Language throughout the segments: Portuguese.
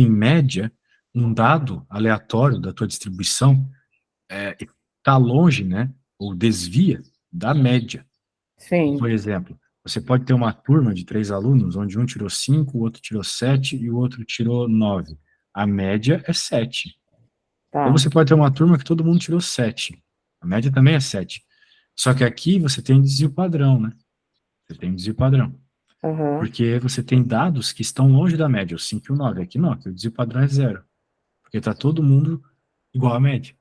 em média, um dado aleatório da tua distribuição está longe, né, ou desvia da média. Sim. Por exemplo, você pode ter uma turma de 3 alunos, onde um tirou 5, o outro tirou 7 e o outro tirou 9. A média é 7. Tá. Ou você pode ter uma turma que todo mundo tirou 7. A média também é 7. Só que aqui você tem desvio padrão, né? Você tem desvio padrão. Uhum. Porque você tem dados que estão longe da média, o 5 e o 9. Aqui não, aqui o desvio padrão é 0. Porque está todo mundo igual à média.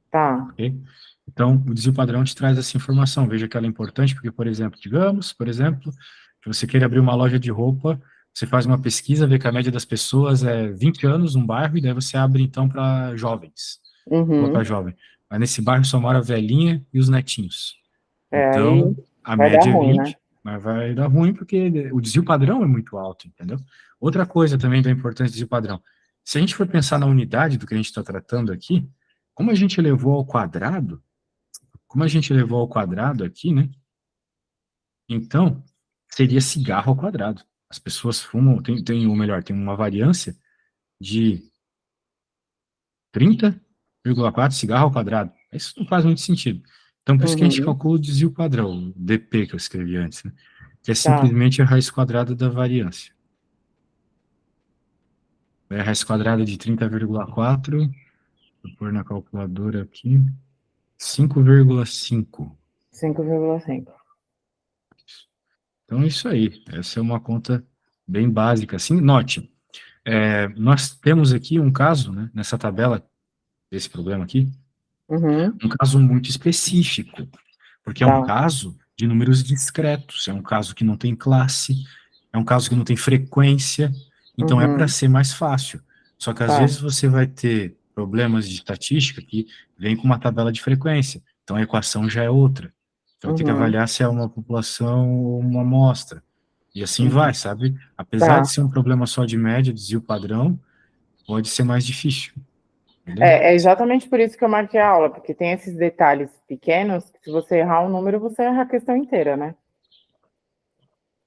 Tá. Ok? Então, o desvio padrão te traz essa informação. Veja que ela é importante, porque, por exemplo, digamos, que você queira abrir uma loja de roupa, você faz uma pesquisa, vê que a média das pessoas é 20 anos num bairro, e daí você abre, então, para jovens. Colocar Uhum. jovem. Mas nesse bairro só mora a velhinha e os netinhos. Aí Então, a vai dar média é ruim, né? 20, mas vai dar ruim porque o desvio padrão é muito alto, entendeu? Outra coisa também da importância do desvio padrão. Se a gente for pensar na unidade do que a gente está tratando aqui, como a gente elevou ao quadrado, aqui, né? Então, seria cigarro ao quadrado. As pessoas fumam, ou melhor, tem uma variância de 30,4 cigarro ao quadrado. Isso não faz muito sentido. Então, por isso que a gente Uhum. calcula o desvio padrão, o DP que eu escrevi antes, né? Que é Tá. simplesmente a raiz quadrada da variância. É a raiz quadrada de 30,4, vou pôr na calculadora aqui, 5,5. 5,5. Então, é isso aí. Essa é uma conta bem básica. Assim, note, nós temos aqui um caso, né, nessa tabela, desse problema aqui, Uhum. um caso muito específico, porque é um Tá. caso de números discretos, é um caso que não tem classe, é um caso que não tem frequência, então é para Uhum. ser mais fácil. Só que às Tá. vezes você vai ter problemas de estatística que vem com uma tabela de frequência, então a equação já é outra. Então tem que Uhum. avaliar se é uma população ou uma amostra. E assim vai, Uhum. sabe? Apesar Tá. de ser um problema só de média, desvio padrão, pode ser mais difícil. Beleza? É exatamente por isso que eu marquei a aula, porque tem esses detalhes pequenos que se você errar um número, você erra a questão inteira, né?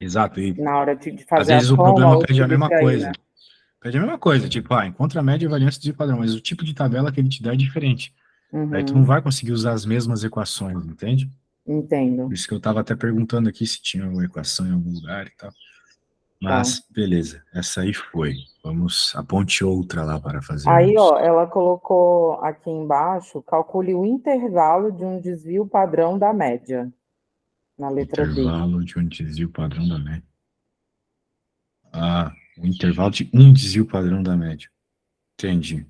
Exato. E Na hora de às fazer a vezes o soma problema ou pede a mesma subtrair, coisa. né? Pede a mesma coisa, tipo, encontra a média e variância de padrão, mas o tipo de tabela que ele te dá é diferente. Daí tu não Uhum. vai conseguir usar as mesmas equações, entende? Entendo. Por isso que eu estava até perguntando aqui se tinha uma equação em algum lugar e tal. Tá. Mas, beleza, essa aí foi. Vamos, aponte outra lá para Aí, fazermos. ó, ela colocou aqui embaixo, calcule o intervalo de um desvio padrão da média, na letra D. Intervalo de um desvio padrão da média. O intervalo de um desvio padrão da média. Entendi.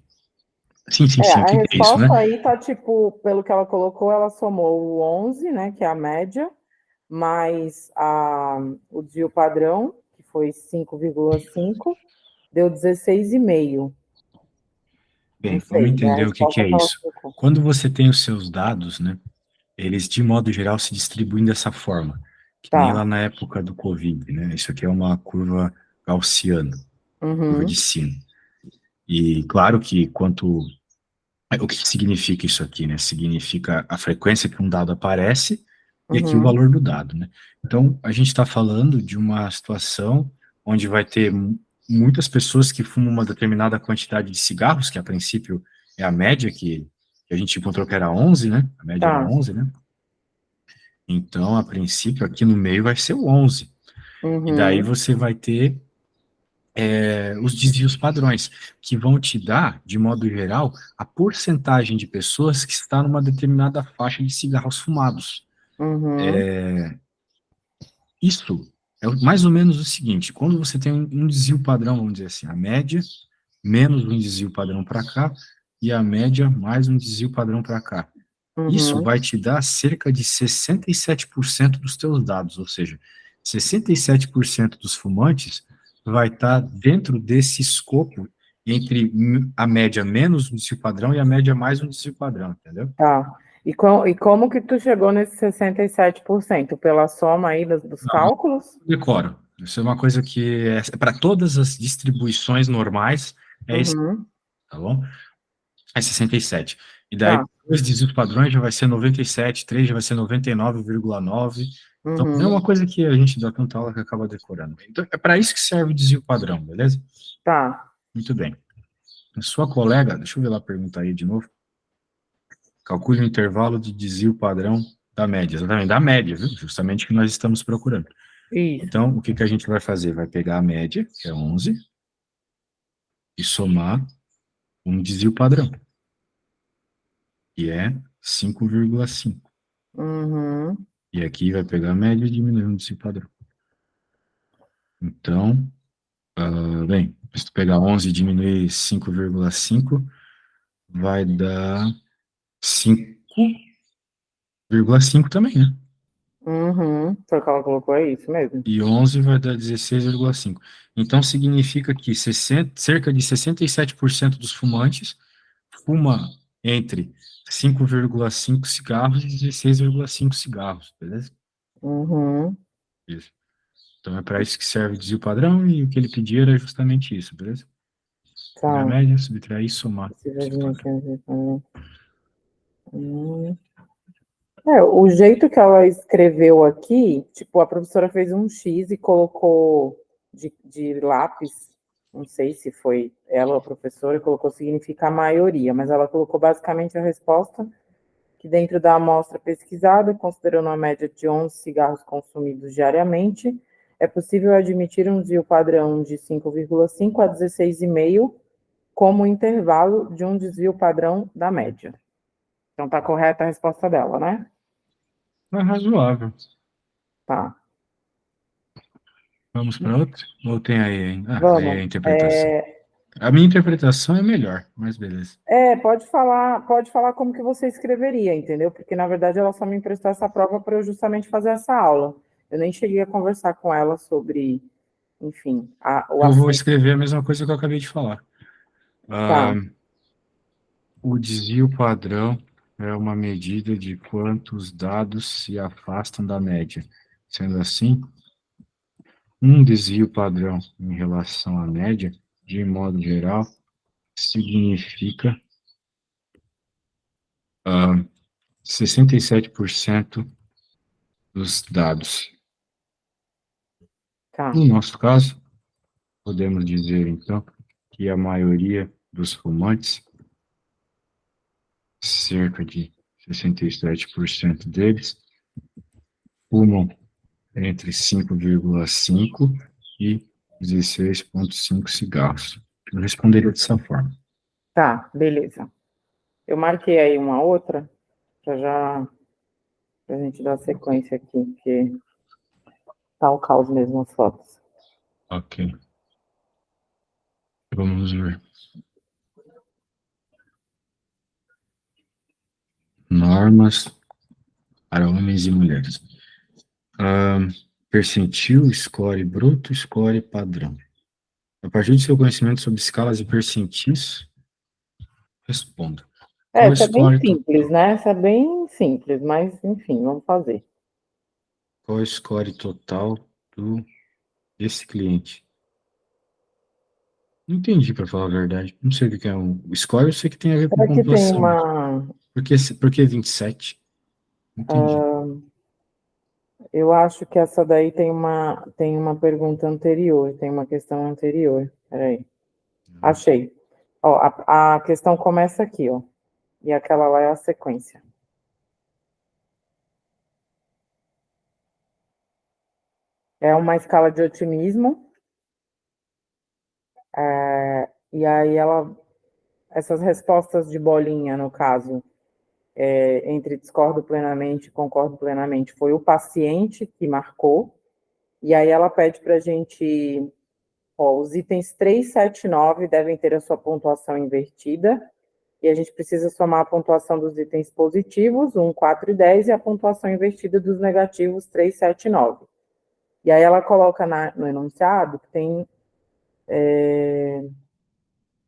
Sim, sim, sim. O A que que é isso, né? resposta aí tá tipo, pelo que ela colocou, ela somou o 11, né, que é a média, mais o desvio padrão, que foi 5,5, deu 16,5. Não Bem, vamos sei, é a entender o que que resposta é que ela isso. colocou. Quando você tem os seus dados, né, eles, de modo geral, se distribuem dessa forma, que nem Tá. lá na época do Covid, né? Isso aqui é uma curva gaussiana, curva de Uhum. sino. E claro que o que significa isso aqui, né? Significa a frequência que um dado aparece e aqui o Uhum. valor do dado, né? Então, a gente está falando de uma situação onde vai ter muitas pessoas que fumam uma determinada quantidade de cigarros, que a princípio é a média que a gente encontrou que era 11, né? A média era Tá. 11, né? Então, a princípio, aqui no meio vai ser o 11. E daí Uhum. você vai ter os desvios padrões, que vão te dar, de modo geral, a porcentagem de pessoas que está numa determinada faixa de cigarros fumados. Uhum. Isso é mais ou menos o seguinte: quando você tem um desvio padrão, vamos dizer assim, a média menos um desvio padrão para cá, e a média mais um desvio padrão para cá. Isso Uhum. vai te dar cerca de 67% dos teus dados, ou seja, 67% dos fumantes vai estar dentro desse escopo entre a média menos um desvio padrão e a média mais um desvio padrão, entendeu? Tá. E como que tu chegou nesse 67%? Pela soma aí dos Não, cálculos? decoro. Isso é uma coisa que é para todas as distribuições normais, é esse, Uhum. tá bom? É 67. E daí, Tá. dois desvios padrões já vai ser 97, três já vai ser 99,9. Então, é uma Uhum. coisa que a gente dá tanta aula que acaba decorando. Então, é para isso que serve o desvio padrão, beleza? Tá. Muito bem. A sua colega, deixa eu ver lá a pergunta aí de novo. Calcule o intervalo de desvio padrão da média. Exatamente, da média, viu? Justamente o que nós estamos procurando. Isso. Então, o que a gente vai fazer? Vai pegar a média, que é 11, e somar um desvio padrão, que é 5,5. Uhum. E aqui vai pegar a média e diminuir um desvio padrão. Então, bem, se tu pegar 11 e diminuir 5,5, vai dar 5,5 também, né? Uhum. Foi o que ela colocou, é isso mesmo. E 11 vai dar 16,5. Então, significa que cerca de 67% dos fumantes fuma entre 5,5 cigarros e 16,5 cigarros, beleza? Uhum. Isso. Então, é para isso que serve o desvio padrão, e o que ele pedia era justamente isso, beleza? Pegar a Tá. média, subtrair e somar o Possível desvio padrão. dimensão. Hum. O jeito que ela escreveu aqui, tipo, a professora fez um X e colocou de lápis, não sei se foi ela ou a professora, e colocou significa a maioria, mas ela colocou basicamente a resposta que dentro da amostra pesquisada, considerando uma média de 11 cigarros consumidos diariamente, é possível admitir um desvio padrão de 5,5 a 16,5 como intervalo de um desvio padrão da média. Então, tá correta a resposta dela, né? É razoável. Tá. Vamos para outra? Ou tem aí, hein? Ah, aí é a Vamos. interpretação. A minha interpretação é melhor, mas beleza. Pode falar como que você escreveria, entendeu? Porque, na verdade, ela só me emprestou essa prova para eu justamente fazer essa aula. Eu nem cheguei a conversar com ela sobre, enfim, o Eu vou assunto. escrever a mesma coisa que eu acabei de falar. Ah, Tá. o desvio padrão é uma medida de quantos dados se afastam da média. Sendo assim, um desvio padrão em relação à média, de modo geral, significa 67% dos dados. Tá. No nosso caso, podemos dizer, então, que a maioria dos fumantes, cerca de 67% deles, fumam entre 5,5 e 16,5 cigarros. Eu responderia dessa forma. Tá, beleza. Eu marquei aí uma outra, já pra gente dar sequência aqui, porque tá o caos mesmo as fotos. Ok. Vamos ver. Normas para homens e mulheres. Percentil, score bruto, score padrão. A partir do seu conhecimento sobre escalas e percentis, responda. Qual Essa é bem score, simples, né? Essa é bem simples, mas enfim, vamos fazer. qual score total desse cliente? Não entendi, para falar a verdade. Não sei o que é o score, eu sei que tem a ver com Aqui tem pontuação. uma. Por que 27? Entendi. Eu acho que essa daí tem uma pergunta anterior, tem uma questão anterior. Peraí. Achei. Ó, a questão começa aqui, ó. E aquela lá é a sequência. É uma escala de otimismo. E aí essas respostas de bolinha, no caso, entre discordo plenamente e concordo plenamente, foi o paciente que marcou. E aí ela pede para a gente, ó, os itens 3, 7 e 9 devem ter a sua pontuação invertida, e a gente precisa somar a pontuação dos itens positivos, 1, 4 e 10, e a pontuação invertida dos negativos 3, 7 e 9. E aí ela coloca no enunciado que tem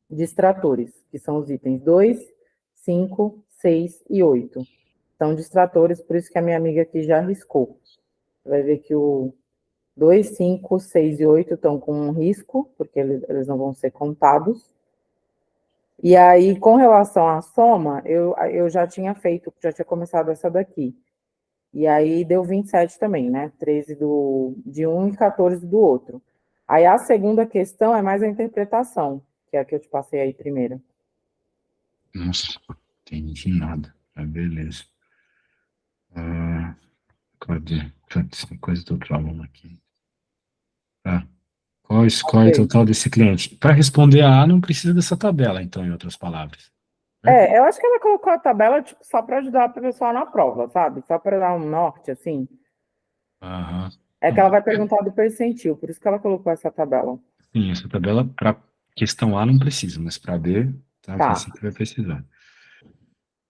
distratores, que são os itens 2, 5, 6 e 8. São distratores, por isso que a minha amiga aqui já riscou. Você vai ver que o 2, 5, 6 e 8 estão com um risco, porque eles não vão ser contados. E aí, com relação à soma, eu já tinha feito, já tinha começado essa daqui. E aí deu 27 também, né? 13 de um e 14 do outro. Aí a segunda questão é mais a interpretação. que é a que eu te passei aí primeiro. Nossa, não entendi nada. Beleza. Cadê? Putz, tem coisa do outro aluno aqui. Tá. Qual o score Ok. total desse cliente? Para responder a não precisa dessa tabela, então, em outras palavras. Eu acho que ela colocou a tabela, tipo, só para ajudar o pessoal na prova, sabe? Só para dar um norte, assim. Aham. É que Não, ela vai perguntar do percentil, por isso que ela colocou essa tabela. sim, essa tabela para questão A não precisa, mas para B, tá, vai Tá. ser que vai precisar.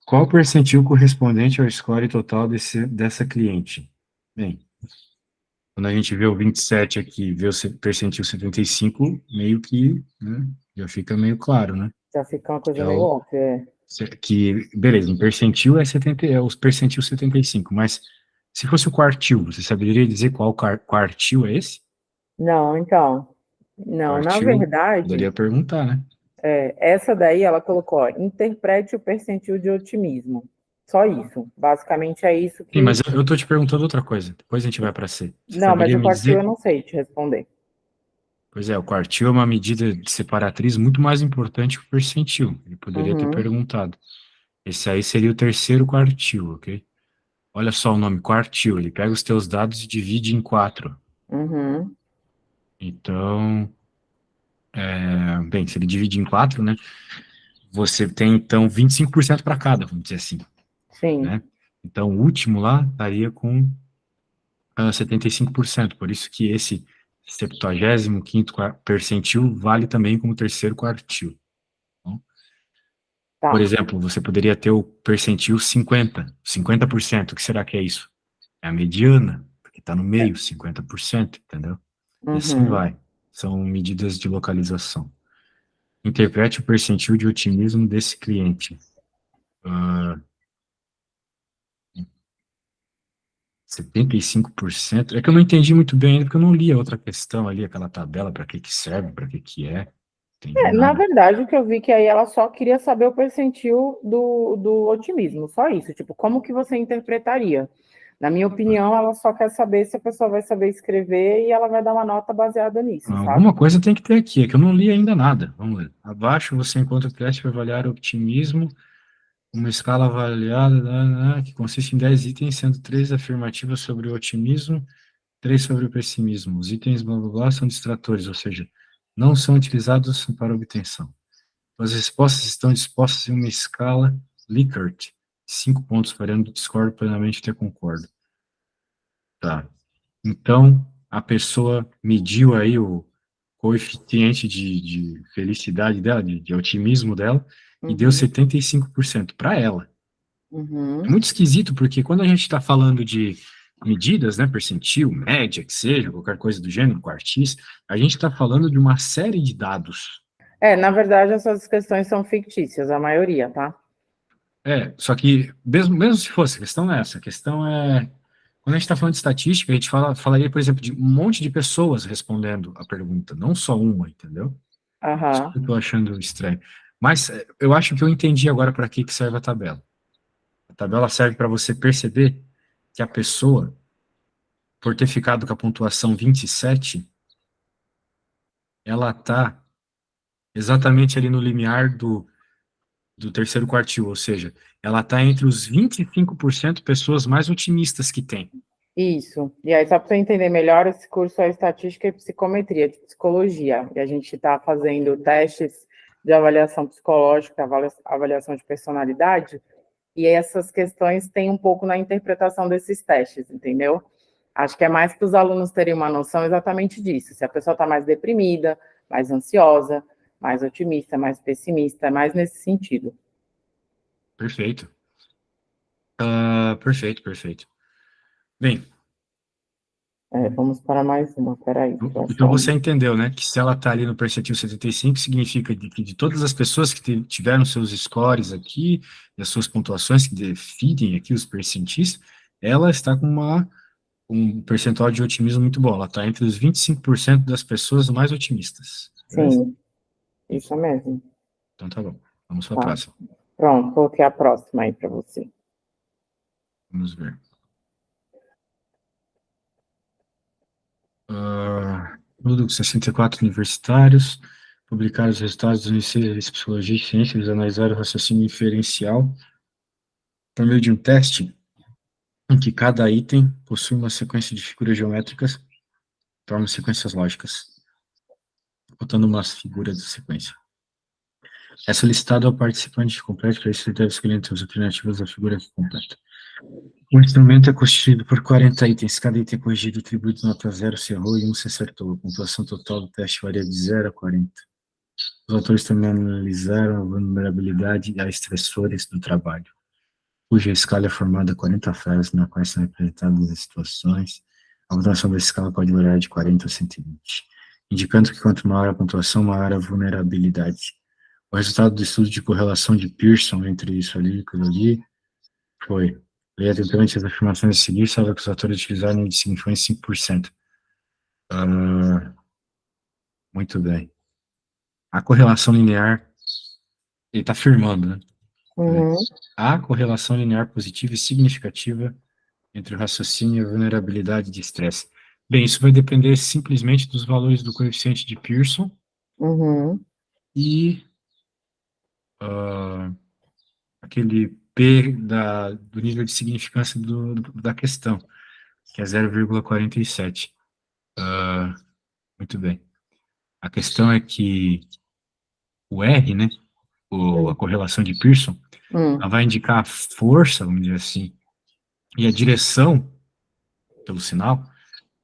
Qual o percentil correspondente ao score total dessa cliente? Bem, quando a gente vê o 27 aqui, vê o percentil 75, meio que, né, já fica meio claro, né? Já fica uma Que coisa é meio o, óbvia. que, beleza, um percentil é 70, é os percentil 75, mas se fosse o quartil, você saberia dizer qual quartil é esse? Não, então. Não, na Quartil, verdade, poderia perguntar, né? essa daí ela colocou, ó, interprete o percentil de otimismo. Só isso. Basicamente é isso Sim, mas que. eu tô te perguntando outra coisa, depois a gente vai para C. Você Não, mas saberia o me quartil eu dizer? não sei te responder. Pois é, o quartil é uma medida de separatriz muito mais importante que o percentil. Ele poderia ter Uhum, perguntado. Esse aí seria o terceiro quartil, ok? Olha só o nome, quartil. Ele pega os teus dados e divide em quatro. uhum, Então, bem, se ele divide em quatro, né? Você tem, então, 25% para cada, vamos dizer assim, sim. né? Então, o último lá estaria com 75%. Por isso que esse 75º percentil vale também como terceiro quartil. Tá? Por Tá. exemplo, você poderia ter o percentil 50%. O que será que é isso? É a mediana, porque está no meio, 50%, entendeu? E assim Uhum. vai. São medidas de localização. Interprete o percentil de otimismo desse cliente. Ah, 75%. É que eu não entendi muito bem ainda, porque eu não li a outra questão ali, aquela tabela, para que que serve, para que que é. Entendi Na nada. verdade, o que eu vi que aí ela só queria saber o percentil do otimismo, só isso. Tipo, como que você interpretaria? Na minha opinião, ela só quer saber se a pessoa vai saber escrever e ela vai dar uma nota baseada nisso, sabe? Alguma coisa tem que ter aqui, é que eu não li ainda nada. Vamos ver. Abaixo você encontra o teste para avaliar o otimismo, uma escala avaliada, que consiste em 10 itens, sendo 3 afirmativas sobre o otimismo, 3 sobre o pessimismo. Os itens blá blá blá são distratores, ou seja, não são utilizados para obtenção. As respostas estão dispostas em uma escala Likert, 5 pontos, variando de discordo plenamente até concordo. Tá. Então, a pessoa mediu aí o coeficiente de felicidade dela, de otimismo dela, e deu Uhum, 75% para ela. É uhum. muito esquisito, porque quando a gente está falando de medidas, né, percentil, média, que seja, qualquer coisa do gênero, quartis, a gente está falando de uma série de dados. Na verdade, essas questões são fictícias, a maioria, tá? Só que, mesmo se fosse, a questão não é essa, a questão é, quando a gente está falando de estatística, a gente falaria, por exemplo, de um monte de pessoas respondendo a pergunta, não só uma, entendeu? Isso que Aham. eu estou achando estranho. Mas eu acho que eu entendi agora para que serve a tabela. A tabela serve para você perceber que a pessoa, por ter ficado com a pontuação 27, ela está exatamente ali no limiar do terceiro quartil, ou seja, ela está entre os 25% pessoas mais otimistas que tem. Isso. E aí, só para você entender melhor, esse curso é Estatística e Psicometria, de Psicologia. E a gente está fazendo testes de avaliação psicológica, avaliação de personalidade, e essas questões têm um pouco na interpretação desses testes, entendeu? Acho que é mais para os alunos terem uma noção exatamente disso. Se a pessoa está mais deprimida, mais ansiosa, mais otimista, mais pessimista, é mais nesse sentido. Perfeito. Perfeito, perfeito. Bem, Vamos para mais uma, peraí, deixa eu então achar você um. entendeu, né? Que se ela está ali no percentil 75, significa que de todas as pessoas que tiveram seus scores aqui, e as suas pontuações que definem aqui os percentis, ela está com um percentual de otimismo muito bom. Ela está entre os 25% das pessoas mais otimistas. Beleza? Sim, isso mesmo. Então tá bom. Vamos para a Tá. próxima. Pronto, coloquei a próxima aí para você. Vamos ver. Tudo com 64 universitários. publicaram os resultados dos ensaios de psicologia e ciência, eles analisaram o raciocínio inferencial por meio de um teste em que cada item possui uma sequência de figuras geométricas, torna sequências lógicas, botando umas figuras de sequência. É solicitado ao participante que complete, para isso ele deve escolher entre as alternativas da figura que completa. O instrumento é constituído por 40 itens, cada item é corrigido, atribuído nota 0 se errou e 1 se acertou. A pontuação total do teste varia de 0 a 40. Os autores também analisaram a vulnerabilidade a estressores do trabalho, cuja escala é formada de 40 frases, na qual são representadas as situações. A pontuação da escala pode variar de 40 a 120, indicando que quanto maior a pontuação, maior a vulnerabilidade. O resultado do estudo de correlação de Pearson entre isso ali e aquilo ali foi: leia atentamente as afirmações a seguir, salvo que os autores utilizaram de significância 5%. Muito bem. A correlação linear, ele está afirmando, né? Uhum. Há correlação linear positiva e significativa entre o raciocínio e a vulnerabilidade de estresse. Bem, isso vai depender simplesmente dos valores do coeficiente de Pearson Uhum. e aquele P do nível de significância da questão, que é 0,47. Muito bem. A questão é que o R, né, a correlação de Pearson, ela vai indicar a força, vamos dizer assim, e a direção, pelo sinal,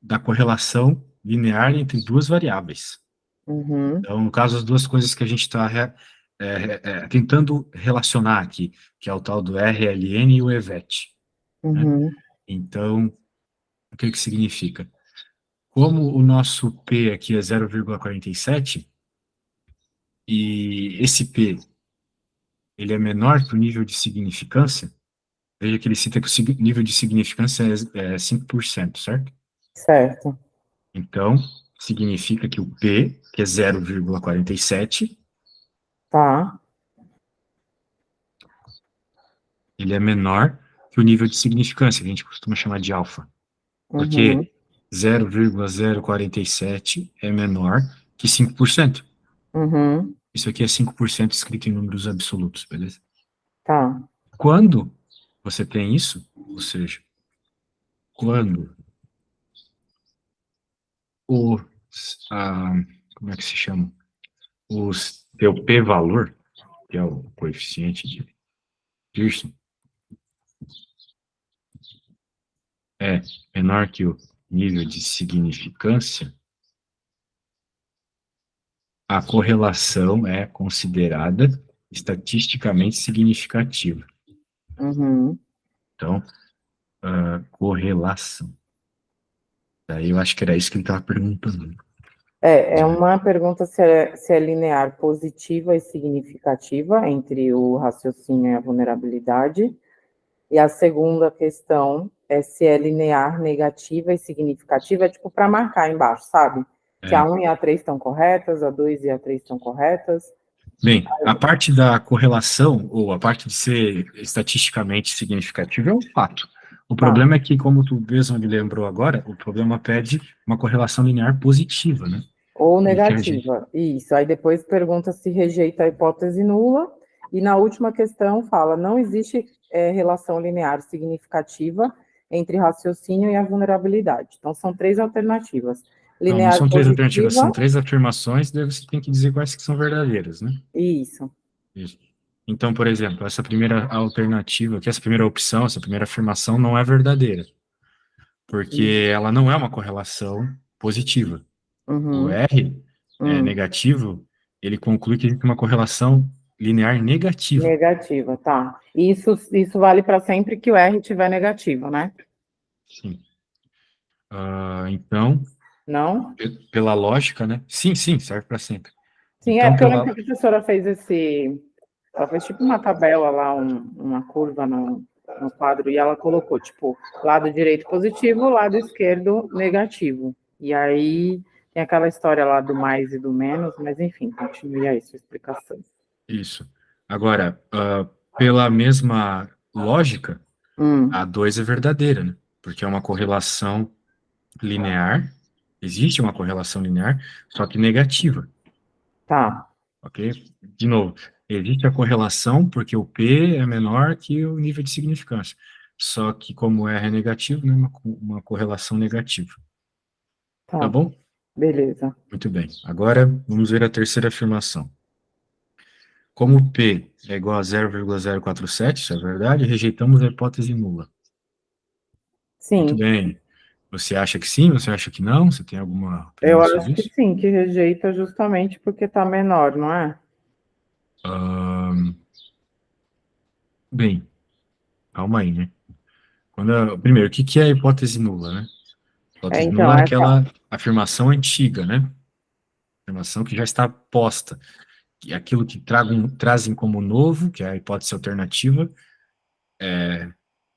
da correlação linear entre duas variáveis. Uhum. Então, no caso, as duas coisas que a gente está tentando relacionar aqui, que é o tal do RLN e o EVET. Né? Uhum. Então, o que significa? Como o nosso P aqui é 0,47, e esse P ele é menor que o nível de significância, veja que ele cita que o nível de significância é 5%, certo? Certo. Então, significa que o P, que é 0,47, Tá. ele é menor que o nível de significância, que a gente costuma chamar de alfa. Uhum. Porque 0,047 é menor que 5%. Uhum. Isso aqui é 5% escrito em números absolutos, beleza? Tá. Quando você tem isso, ou seja, quando o, como é que se chama? O teu p-valor, que é o coeficiente de Pearson, é menor que o nível de significância, a correlação é considerada estatisticamente significativa. Uhum. Então, correlação. Daí eu acho que era isso que ele estava perguntando. É uma pergunta se é linear positiva e significativa entre o raciocínio e a vulnerabilidade. E a segunda questão é se é linear negativa e significativa, é tipo para marcar embaixo, sabe? Que a 1 e a 3 estão corretas, a 2 e a 3 estão corretas. Bem, a parte da correlação, ou a parte de ser estatisticamente significativo, é um fato. O problema é que, como tu mesmo me lembrou agora, o problema pede uma correlação linear positiva, né? Ou negativa, isso. Aí depois pergunta se rejeita a hipótese nula, e na última questão fala, não existe relação linear significativa entre raciocínio e a vulnerabilidade. Então, são três alternativas. Não Linear são três alternativas, positiva, são três afirmações, daí você tem que dizer quais que são verdadeiras, né? isso. Isso. Então, por exemplo, essa primeira alternativa, essa primeira opção, essa primeira afirmação não é verdadeira, porque ela não é uma correlação positiva. O Uhum. R é negativo, ele conclui que existe uma correlação linear negativa. Negativa, tá. Isso vale para sempre que o R tiver negativo, né? Sim. Então, Não? pela lógica, né? Sim, serve para sempre. Sim, Então, porque eu lembro que a professora fez ela fez tipo uma tabela lá, uma curva no quadro, e ela colocou, tipo, lado direito positivo, lado esquerdo negativo. E aí tem aquela história lá do mais e do menos, mas enfim, continue aí sua explicação. isso. Agora, pela mesma lógica, a 2 é verdadeira, né? Porque é uma correlação linear, existe uma correlação linear, só que negativa. Tá. Ok? De novo, existe a correlação porque o P é menor que o nível de significância. Só que como R é negativo, né, uma correlação negativa. Tá Tá. bom? Beleza. Muito bem. Agora, vamos ver a terceira afirmação. Como P é igual a 0,047, isso é verdade, rejeitamos a hipótese nula. Muito Sim. bem. Você acha que sim? Você acha que não? Você tem alguma Eu opinião acho sobre que isso? sim, que rejeita justamente porque tá menor, não é? Ahn, bem, calma aí, né? Primeiro, o que que é a hipótese nula, né? É, Hipótese então, nula é essa. aquela afirmação antiga, né? Afirmação que já está posta. Que é aquilo que trazem como novo, que é a hipótese alternativa,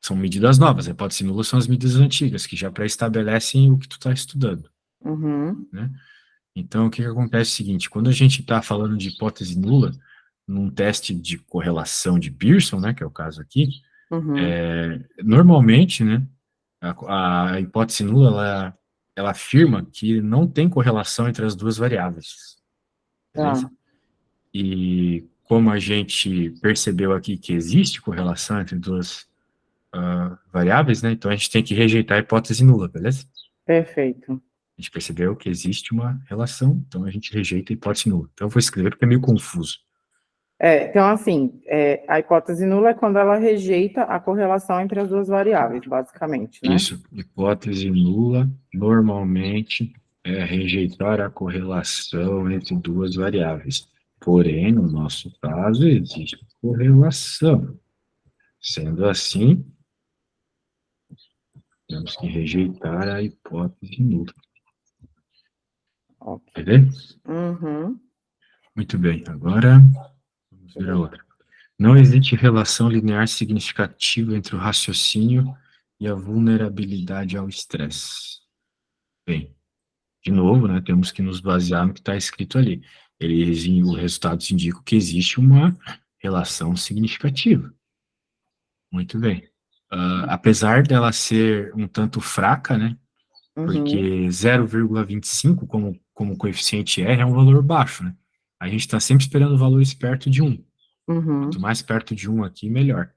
são medidas novas. A hipótese nula são as medidas antigas, que já pré-estabelecem o que tu está estudando, Uhum, né? Então, o que que acontece é o seguinte, quando a gente está falando de hipótese nula, num teste de correlação de Pearson, né, que é o caso aqui, uhum. normalmente, né, a hipótese nula, ela afirma que não tem correlação entre as duas variáveis, beleza? Tá. E como a gente percebeu aqui que existe correlação entre duas variáveis, né, então a gente tem que rejeitar a hipótese nula, beleza? Perfeito. A gente percebeu que existe uma relação, então a gente rejeita a hipótese nula. Então eu vou escrever porque é meio confuso. Então, assim, a hipótese nula é quando ela rejeita a correlação entre as duas variáveis, basicamente, né? Isso, hipótese nula, normalmente, é rejeitar a correlação entre duas variáveis. Porém, no nosso caso, existe correlação. Sendo assim, temos que rejeitar a hipótese nula. Ok. Beleza? Uhum. Muito bem, agora vamos ver a outra. Não existe relação linear significativa entre o raciocínio e a vulnerabilidade ao estresse. Bem, de novo, né, temos que nos basear no que está escrito ali. Os resultados indicam que existe uma relação significativa. Muito bem. Apesar dela ser um tanto fraca, né, Uhum. porque 0,25 como coeficiente R é um valor baixo, né? A gente está sempre esperando valores perto de 1. Quanto Uhum. mais perto de 1 aqui, melhor.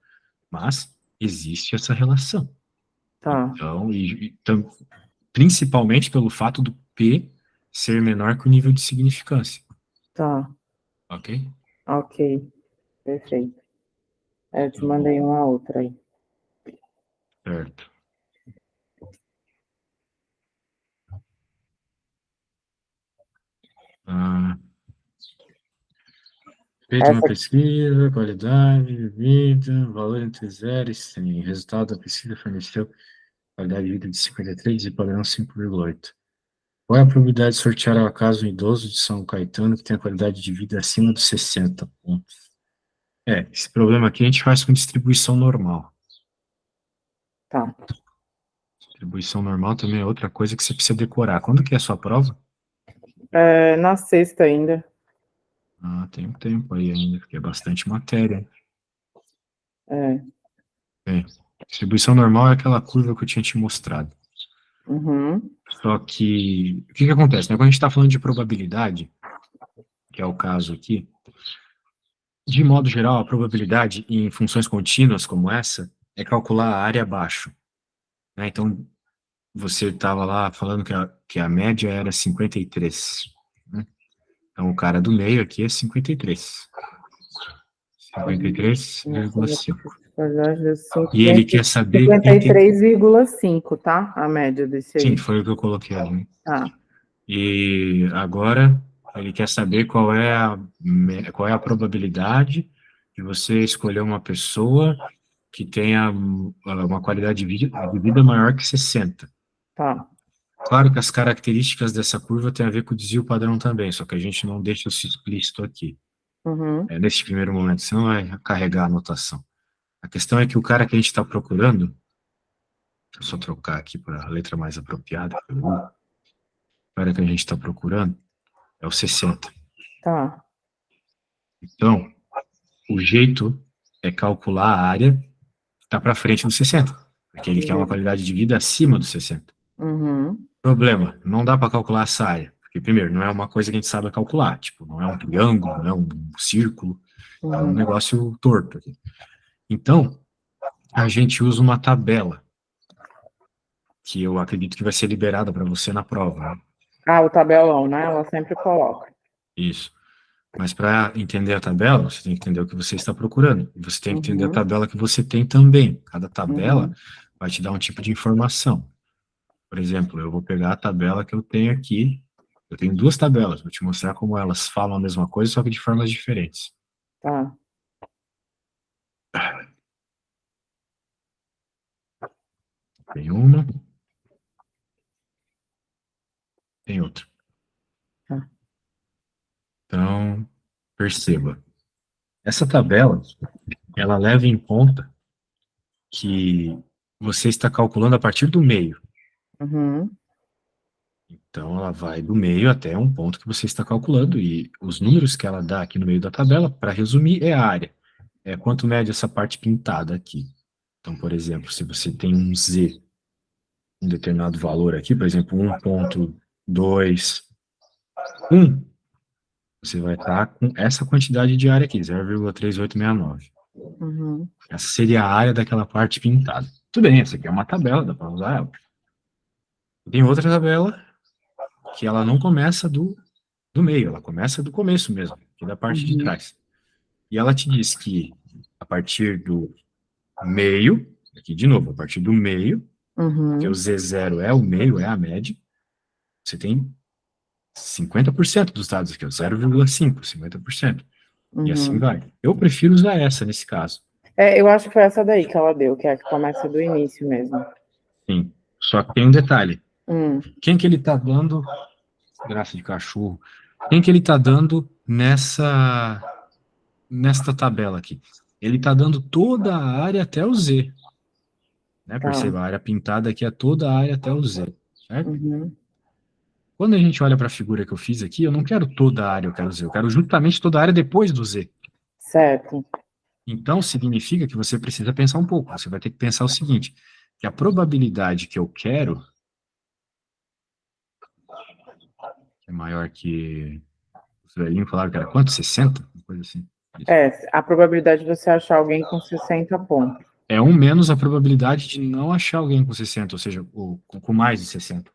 Mas existe essa relação. Tá. Então, principalmente pelo fato do P ser menor que o nível de significância. Tá. Ok? Ok. Perfeito. Eu te Tá bom. mandei uma outra aí. Certo. Ah, feita uma Essa. pesquisa, qualidade, vida, valor entre 0 e 100. Resultado da pesquisa forneceu qualidade de vida de 53 e padrão 5,8. Qual é a probabilidade de sortear ao acaso um idoso de São Caetano que tem a qualidade de vida acima dos 60 pontos? Esse problema aqui a gente faz com distribuição normal. Tá. Distribuição normal também é outra coisa que você precisa decorar. Quando que é a sua prova? Na sexta ainda. Ah, tem um tempo aí ainda, porque é bastante matéria. É. É, distribuição normal é aquela curva que eu tinha te mostrado. Uhum. Só que, o que que acontece, né? Quando a gente está falando de probabilidade, que é o caso aqui, de modo geral, a probabilidade em funções contínuas como essa é calcular a área abaixo, né? Então, você estava lá falando que a média era 53, né? Então, o cara do meio aqui é 53. Nossa, já 53,5. deu E ele quer saber, 53,5, tá? A média desse sim, aí. foi o que eu coloquei ali, né? Tá. E agora ele quer saber qual é a probabilidade de você escolher uma pessoa que tenha uma qualidade de vida maior que 60. Tá. Claro que as características dessa curva têm a ver com o desvio padrão também, só que a gente não deixa isso explícito aqui, Uhum. nesse primeiro momento, senão vai carregar a anotação. A questão é que o cara que a gente está procurando, deixa eu só trocar aqui para a letra mais apropriada, o cara que a gente está procurando é o 60. Tá. Então, o jeito é calcular a área que está para frente do 60, porque ele quer uma Beleza. qualidade de vida acima do 60. Uhum. Problema, não dá para calcular essa área, Porque, primeiro, não é uma coisa que a gente sabe calcular, tipo, não é um triângulo, não é um círculo, é um Uhum. negócio torto aqui. Então, a gente usa uma tabela, que eu acredito que vai ser liberada para você na prova, né? Ah, o tabelão, né? Ela sempre coloca. Isso. Mas para entender a tabela, você tem que entender o que você está procurando. E você tem que entender a Uhum. tabela que você tem também. Cada tabela Uhum. vai te dar um tipo de informação. Por exemplo, eu vou pegar a tabela que eu tenho aqui. Eu tenho duas tabelas, vou te mostrar como elas falam a mesma coisa, só que de formas diferentes. Tá. Tem uma, tem outra. Tá. Então, perceba. Essa tabela, ela leva em conta que você está calculando a partir do meio. Uhum. Então, ela vai do meio até um ponto que você está calculando, e os números que ela dá aqui no meio da tabela, para resumir, é a área. É quanto mede essa parte pintada aqui. Então, por exemplo, se você tem um Z, um determinado valor aqui, por exemplo, 1,21, você vai estar com essa quantidade de área aqui, 0,3869. Uhum. Essa seria a área daquela parte pintada. Tudo bem, essa aqui é uma tabela, dá para usar ela. Tem outra tabela que ela não começa do meio, ela começa do começo mesmo, aqui da parte de Uhum. trás. E ela te diz que a partir do meio, aqui de novo, a partir do meio, porque o Uhum. Z0 é o meio, é a média, você tem 50% dos dados aqui, 0,5, 50%. E assim Uhum. vai. Eu prefiro usar essa nesse caso. É, eu acho que foi essa daí que ela deu, que é a que começa do início mesmo. Sim. Só que tem um detalhe. Hum. Quem que ele está dando, graça de cachorro, quem que ele está dando nesta tabela aqui? Ele está dando toda a área até o Z, né? Tá. Perceba, a área pintada aqui é toda a área até o Z, certo? Uhum. Quando a gente olha para a figura que eu fiz aqui, eu não quero toda a área, eu quero Z, eu quero justamente toda a área depois do Z. Certo. Então, significa que você precisa pensar um pouco. Você vai ter que pensar o seguinte, que a probabilidade que eu quero é maior que os velhinhos falaram que era quanto? 60? Uma coisa assim. Isso. É, a probabilidade de você achar alguém com 60 pontos. É um menos a probabilidade de não achar alguém com 60, ou seja, com mais de 60.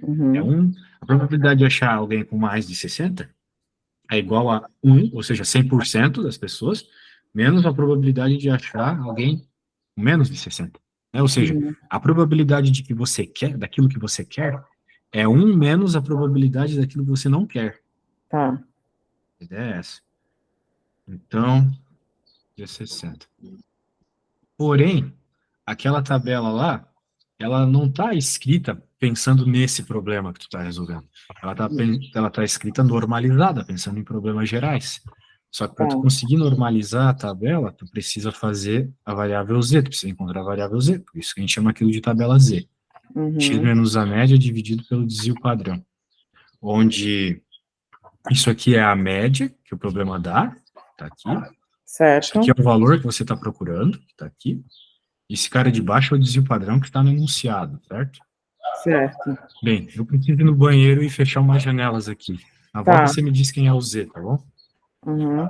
É Uhum. um, a probabilidade de achar alguém com mais de 60 é igual a um, ou seja, 100% das pessoas, menos a probabilidade de achar alguém com menos de 60. Né? Ou seja, Uhum. a probabilidade de que você quer, daquilo que você quer, é um menos a probabilidade daquilo que você não quer. Tá. A ideia é essa. Então, é 60. Porém, aquela tabela lá, ela não está escrita pensando nesse problema que tu está resolvendo. Ela tá escrita normalizada, pensando em problemas gerais. Só que para tu Tá. conseguir normalizar a tabela, tu precisa fazer a variável z, tu precisa encontrar a variável z. Por isso que a gente chama aquilo de tabela z. X Uhum. menos a média dividido pelo desvio padrão. Onde isso aqui é a média que o problema dá, tá aqui. Isso aqui é Certo. o valor que você está procurando, que está aqui. Esse cara de baixo é o desvio padrão que está no enunciado, certo? Certo. Bem, eu preciso ir no banheiro e fechar umas janelas aqui. Na volta Tá. você me diz quem é o Z, tá bom? Uhum.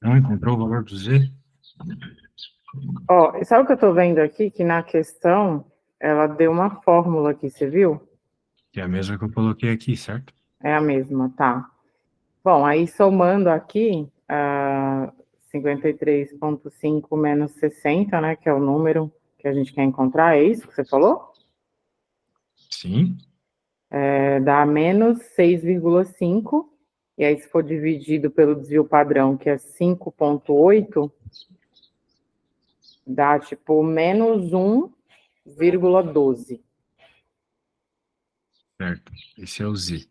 Não encontrou o valor do Z? Ó, e sabe o que eu tô vendo aqui? Que na questão, ela deu uma fórmula aqui, você viu? Que é a mesma que eu coloquei aqui, certo? É a mesma, tá. Bom, aí somando aqui, 53,5 menos 60, né, que é o número que a gente quer encontrar, é isso que você falou? Sim. Dá menos 6,5, e aí se for dividido pelo desvio padrão, que é 5,8, dá tipo menos 1,12. Certo. Esse é o Z.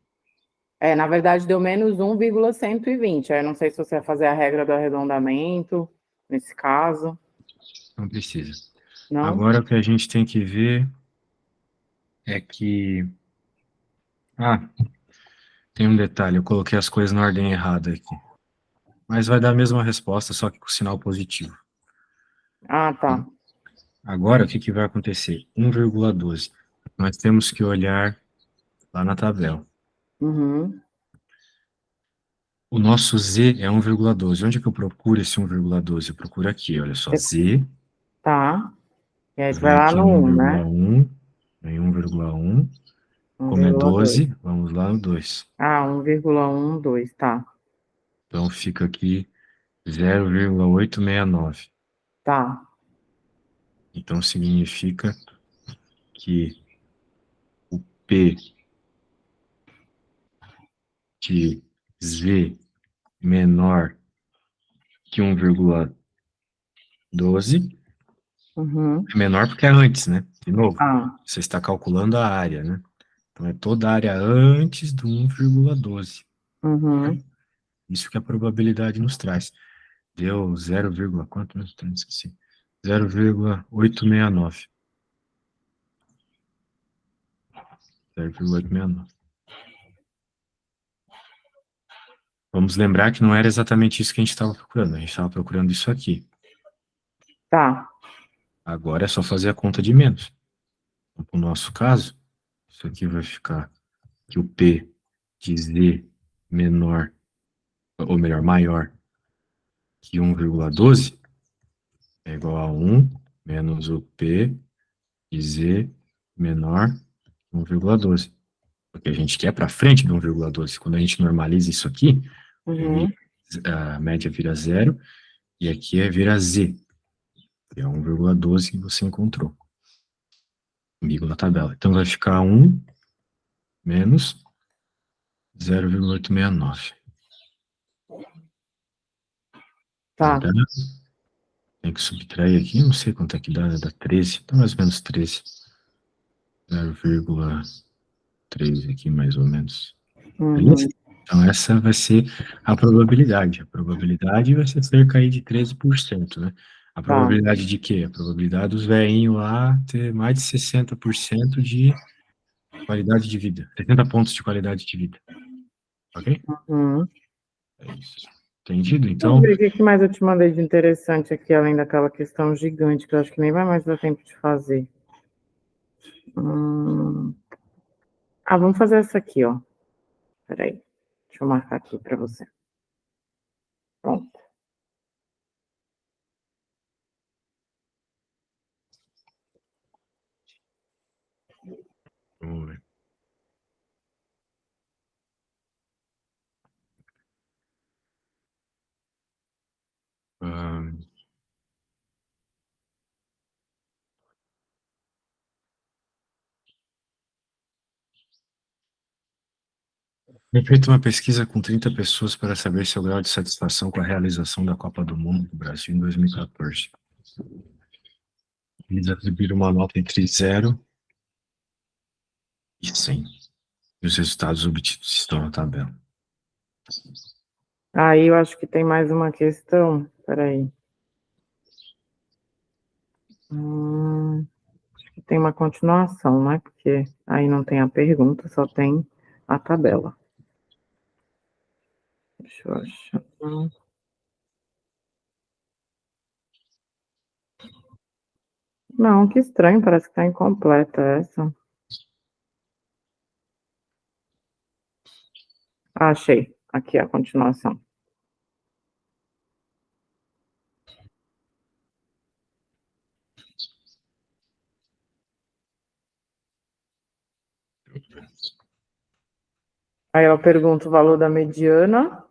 Na verdade, deu menos 1,120. Aí não sei se você vai fazer a regra do arredondamento, nesse caso. Não precisa. Não? Agora o que a gente tem que ver é que... Ah, tem um detalhe. Eu coloquei as coisas na ordem errada aqui. Mas vai dar a mesma resposta, só que com sinal positivo. Ah, tá. Agora, o que que vai acontecer? 1,12. Nós temos que olhar lá na tabela. Uhum. O nosso Z é 1,12. Onde que eu procuro esse 1,12? Eu procuro aqui, olha só. Z, Tá. E aí tu vai vem lá aqui no em 1, né? 1,1, vem 1,1. Como é 1,2. 12, vamos lá no 2. 1,12, tá. Então fica aqui 0,869. Tá. Então significa que o P de Z menor que 1,12 Uhum. é menor porque é antes, né? De novo, Ah, você está calculando a área, né? Então é toda a área antes do 1,12. uhum. Isso que a probabilidade nos traz. Deu 0, quanto? Esqueci. 0,869. 0,869. Vamos lembrar que não era exatamente isso que a gente estava procurando. A gente estava procurando isso aqui. Tá. Agora é só fazer a conta de menos. Então, no nosso caso, isso aqui vai ficar que o P de Z menor, ou melhor, maior que 1,12 é igual a 1 menos o P de Z menor que 1,12. Porque a gente quer para frente de 1,12. Quando a gente normaliza isso aqui, Uhum. a média vira zero, e aqui vira Z, que é 1,12 que você encontrou comigo na tabela. Então vai ficar 1 menos 0,869. Tá. Dá, tem que subtrair aqui, não sei quanto é que dá, né? Dá 13, dá mais ou menos 13. 0,13 aqui, mais ou menos. Beleza? Uhum. Então essa vai ser a probabilidade. A probabilidade vai ser cerca aí de 13%, né? A probabilidade de quê? A probabilidade dos velhinhos lá ter mais de 60% de qualidade de vida. 70 pontos de qualidade de vida. Ok? Uhum. É isso. Entendido? Vamos Então, ver o que mais eu te mandei de interessante aqui, além daquela questão gigante, que eu acho que nem vai mais dar tempo de fazer. Vamos fazer essa aqui, ó. Peraí. Deixa eu marcar aqui para você. Pronto. vamos ver. Foi feita uma pesquisa com 30 pessoas para saber seu grau de satisfação com a realização da Copa do Mundo do Brasil em 2014. Eles atribuíram uma nota entre 0 e 100. E os resultados obtidos estão na tabela. Aí eu acho que tem mais uma questão. Peraí. Acho que tem uma continuação, né? Porque aí não tem a pergunta, só tem a tabela. Deixa eu achar. Não, que estranho, parece que está incompleta essa. Achei. Aqui a continuação. Aí ela pergunta o valor da mediana,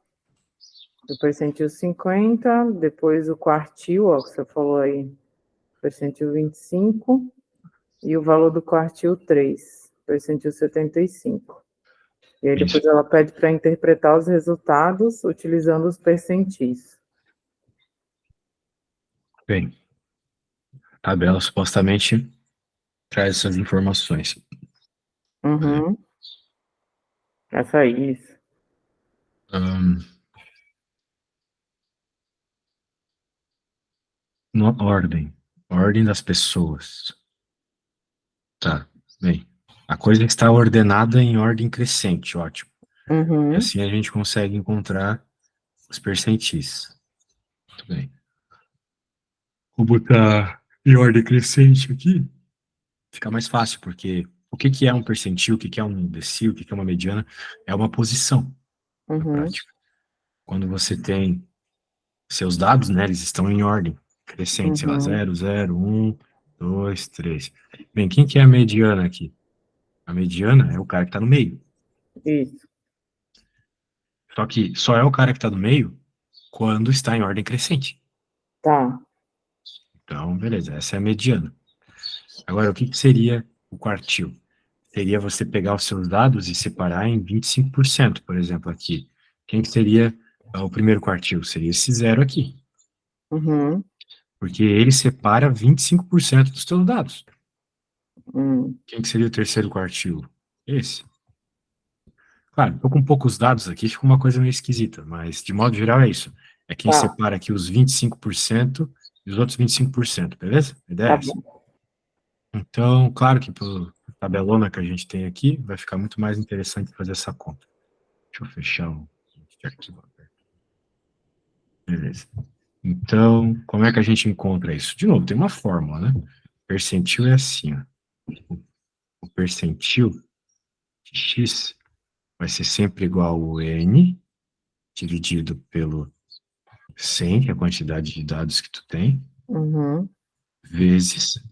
do percentil 50, depois o quartil, ó, que você falou aí, percentil 25, e o valor do quartil 3, percentil 75. E aí depois ela pede para interpretar os resultados utilizando os percentis. Bem, a tabela supostamente traz essas informações. Uhum. Essa aí, isso. Ordem das pessoas. Tá, bem. A coisa está ordenada em ordem crescente, ótimo. Uhum. E assim a gente consegue encontrar os percentis. Muito bem. Vou botar em ordem crescente aqui. Fica mais fácil, porque o que que é um percentil, o que que é um decil, o que que é uma mediana? É uma posição na Uhum. prática. Quando você tem seus dados, né, eles estão em ordem crescente, sei lá, Uhum. 0, 0, 1, 2, 3. Bem, quem que é a mediana aqui? A mediana é o cara que está no meio. Isso. Só que só é o cara que está no meio quando está em ordem crescente. Tá. Então, beleza, essa é a mediana. Agora, o que que seria o quartil? Seria você pegar os seus dados e separar em 25%, por exemplo, aqui. Quem que seria o primeiro quartil? Seria esse zero aqui. Uhum. Porque ele separa 25% dos seus dados. Hum. Quem que seria o terceiro quartil? Esse. Claro, estou com poucos dados aqui, fica uma coisa meio esquisita, mas de modo geral é isso. É quem Tá. separa aqui os 25% e os outros 25%, beleza? A ideia é Tá essa. bom. Então, claro que pela tabelona que a gente tem aqui, vai ficar muito mais interessante fazer essa conta. Deixa eu fechar o arquivo aberto. Beleza. Então, como é que a gente encontra isso? De novo, tem uma fórmula, né? Percentil é assim, ó. O percentil de x vai ser sempre igual ao n dividido pelo 100, que é a quantidade de dados que tu tem, Uhum. vezes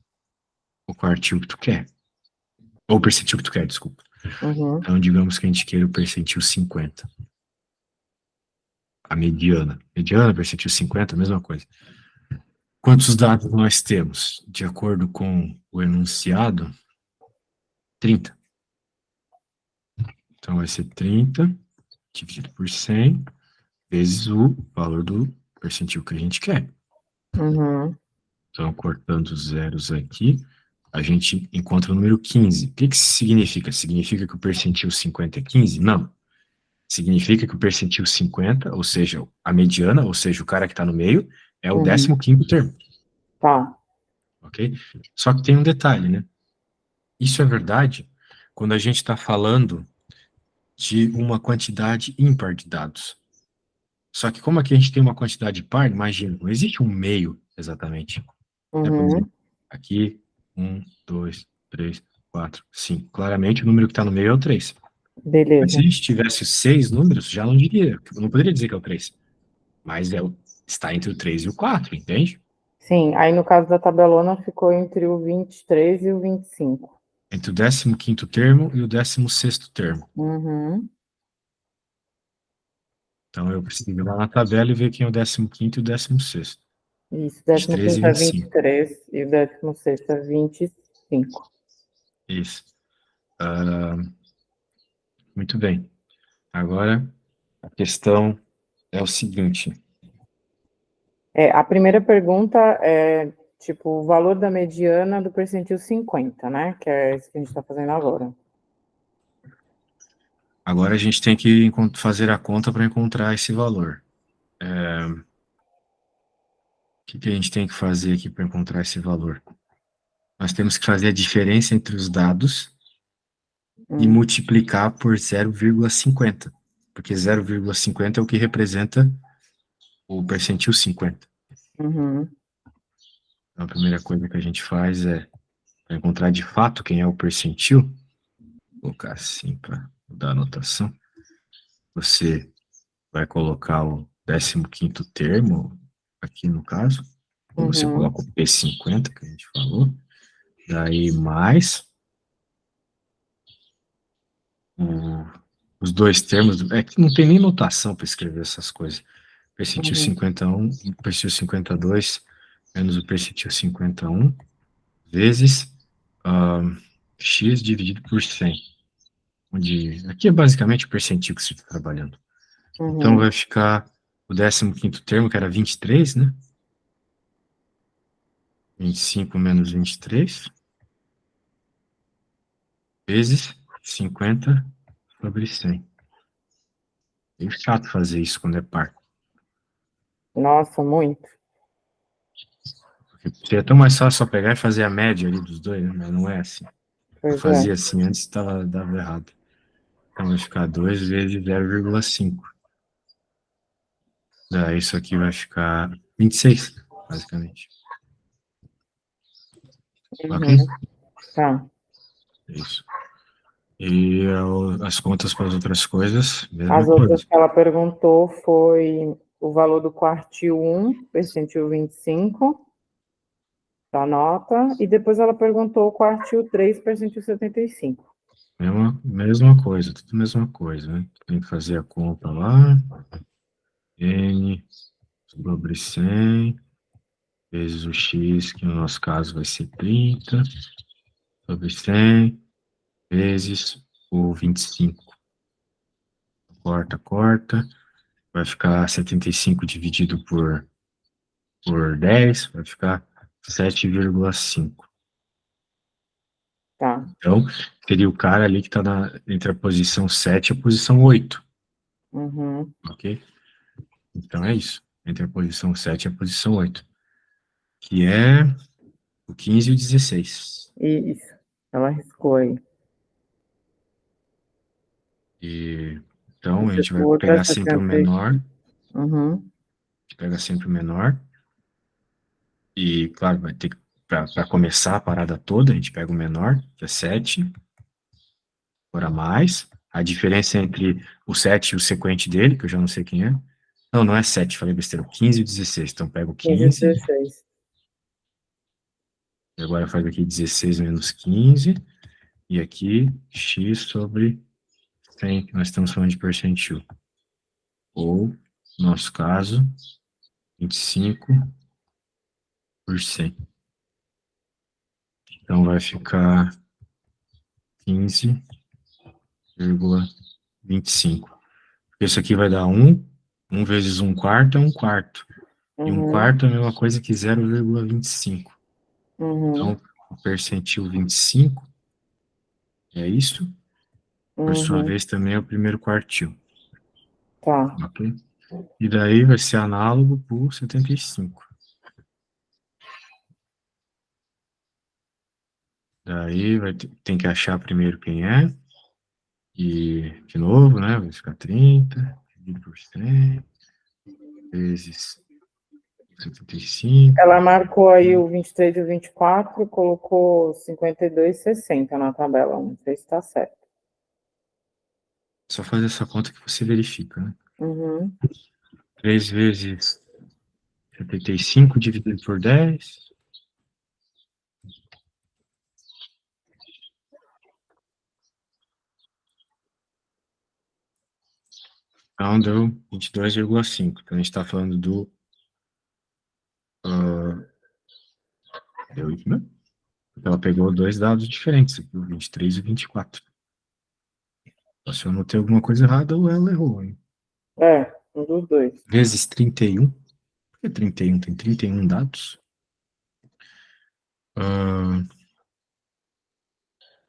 o quartil que tu quer. Ou o percentil que tu quer, desculpa. Uhum. Então, digamos que a gente queira o percentil 50. A mediana. Mediana, percentil 50, mesma coisa. Quantos dados nós temos? De acordo com o enunciado, 30. Então, vai ser 30 dividido por 100 vezes o valor do percentil que a gente quer. Uhum. Então, cortando os zeros aqui, a gente encontra o número 15. O que que isso significa? Significa que o percentil 50 é 15? Não. Significa que o percentil 50, ou seja, a mediana, ou seja, o cara que está no meio, é o Uhum. 15º termo. Tá. ok? Só que tem um detalhe, né? Isso é verdade quando a gente está falando de uma quantidade ímpar de dados. Só que como aqui a gente tem uma quantidade par, imagina, não existe um meio exatamente. Né? Por exemplo, Uhum. aqui, 1, 2, 3, 4, 5. Claramente o número que está no meio é o 3. Mas se a Beleza. gente tivesse 6 números, já não diria, eu não poderia dizer que é o 3. Mas está entre o 3 e o 4, entende? Sim, aí no caso da tabelona ficou entre o 23 e o 25. Entre o 15º termo e o 16º termo. Uhum. Então eu preciso ir lá na tabela e ver quem é o 15º e o 16º. Isso, 23 e 15º é 25. 23 e o 16º é 25. Isso. Ah, muito bem. Agora, a questão é o seguinte. A primeira pergunta é, tipo, o valor da mediana do percentil 50, né? Que é isso que a gente está fazendo agora. Agora a gente tem que fazer a conta para encontrar esse valor. O que a gente tem que fazer aqui para encontrar esse valor? Nós temos que fazer a diferença entre os dados e Hum. multiplicar por 0,50, porque 0,50 é o que representa o percentil 50. Uhum. Então, a primeira coisa que a gente faz é, para encontrar de fato quem é o percentil, vou colocar assim para dar a anotação, você vai colocar o 15º termo, aqui no caso, ou você Uhum. coloca o P50, que a gente falou, daí mais o, os dois termos, é que não tem nem notação para escrever essas coisas. Percentil Uhum. 51, percentil 52, menos o percentil 51, vezes x dividido por 100. Onde, aqui é basicamente o percentil que você está trabalhando. Então Uhum. vai ficar o 15º termo, que era 23, né? 25 menos 23, vezes 50 sobre 100. É chato fazer isso quando é par. Nossa, muito. Seria tão mais fácil só pegar e fazer a média ali dos dois, né? Mas não é assim. Eu Pois é. fazia assim antes e dava errado. Então vai ficar 2 vezes 0,5. Daí isso aqui vai ficar 26, basicamente. Ok? Uhum. Tá. Isso. E as contas para as outras coisas, As mesma outras coisa. que ela perguntou foi o valor do quartil 1, percentil 25, da nota, e depois ela perguntou o quartil 3, percentil 75. Mesma coisa, tudo mesma coisa, né? Tem que fazer a conta lá. N sobre 100 vezes o x, que no nosso caso vai ser 30, sobre 100 vezes o 25. Corta, corta. Vai ficar 75 dividido por 10, vai ficar 7,5. Tá. Então, seria o cara ali que está entre a posição 7 e a posição 8, Uhum. ok? Então é isso, entre a posição 7 e a posição 8, que é o 15 e o 16. Isso. Ela riscou aí. E, então, a Esse gente vai outro é pegar sempre o 75. menor, Uhum. pega sempre o menor, e, claro, vai ter que, para começar a parada toda, a gente pega o menor, que é 7, fora mais. A diferença entre o 7 e o sequente dele, que eu já não sei quem é. Não, não é 7, falei besteira, o 15 e o 16. Então, pega o 15 e 15, 16. e agora faz aqui 16 menos 15, e aqui x sobre 100, que nós estamos falando de percentil. Ou, no nosso caso, 25%. Então, vai ficar 15,25. Isso aqui vai dar 1 vezes 1/4 é 1/4. E um Uhum. quarto é a mesma coisa que 0,25. Uhum. Então, o percentil 25 é isso. Por sua Uhum. vez, também é o primeiro quartil. Tá. Ok? E daí vai ser análogo para o 75. Daí tem que achar primeiro quem é. E, de novo, né? Vai ficar 30, dividido por 100, vezes 75. Ela marcou aí o 23 e o 24, colocou 52,60 na tabela. Não sei se está certo. Só faz essa conta que você verifica, né? Uhum. 3 vezes 75 dividido por 10. Então, deu 22,5. Então, a gente está falando do... deu isso, né? Porque ela pegou dois dados diferentes, aqui, o 23 e o 24. Então, se eu anotei alguma coisa errada, ou ela errou, hein? É, um dos dois. Vezes 31. Por que 31? Tem 31 dados.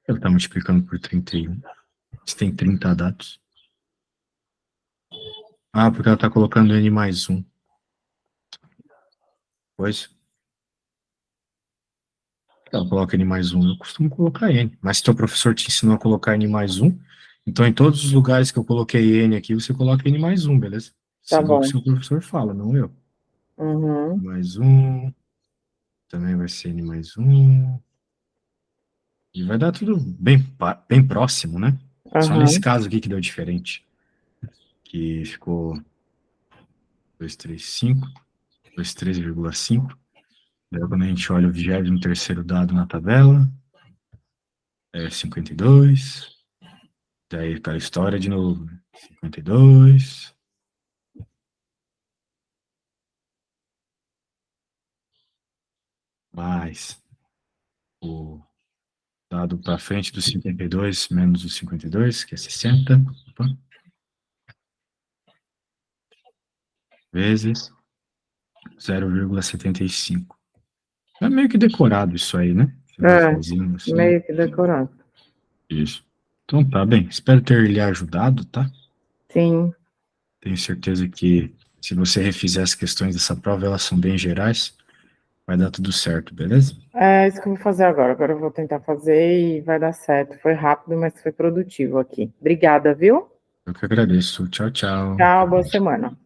Ela está multiplicando por 31. Se tem 30 dados. Ah, porque ela está colocando N mais 1. Pois. Ela coloca N mais 1, eu costumo colocar N. Mas se teu professor te ensinou a colocar N mais 1, então em todos os lugares que eu coloquei N aqui, você coloca N mais 1, beleza? Tá Siga o que bom. seu professor fala, não eu. Uhum. N mais 1, também vai ser N mais 1. E vai dar tudo bem próximo, né? Só nesse Uhum. caso aqui que deu diferente. Que ficou 235, 23,5. Daí quando a gente olha o 23º dado na tabela, é 52. Daí aquela história de novo, né? 52. Mais o dado para frente do 52 menos o 52, que é 60. Opa. Vezes 0,75. É meio que decorado isso aí, né? Você vai É, fazendo assim. meio que decorado. Isso. Então tá bem. Espero ter lhe ajudado, tá? Sim. Tenho certeza que se você refizer as questões dessa prova, elas são bem gerais. Vai dar tudo certo, beleza? É isso que eu vou fazer agora. Agora eu vou tentar fazer e vai dar certo. Foi rápido, mas foi produtivo aqui. Obrigada, viu? Eu que agradeço. Tchau, tchau. Tchau, boa semana.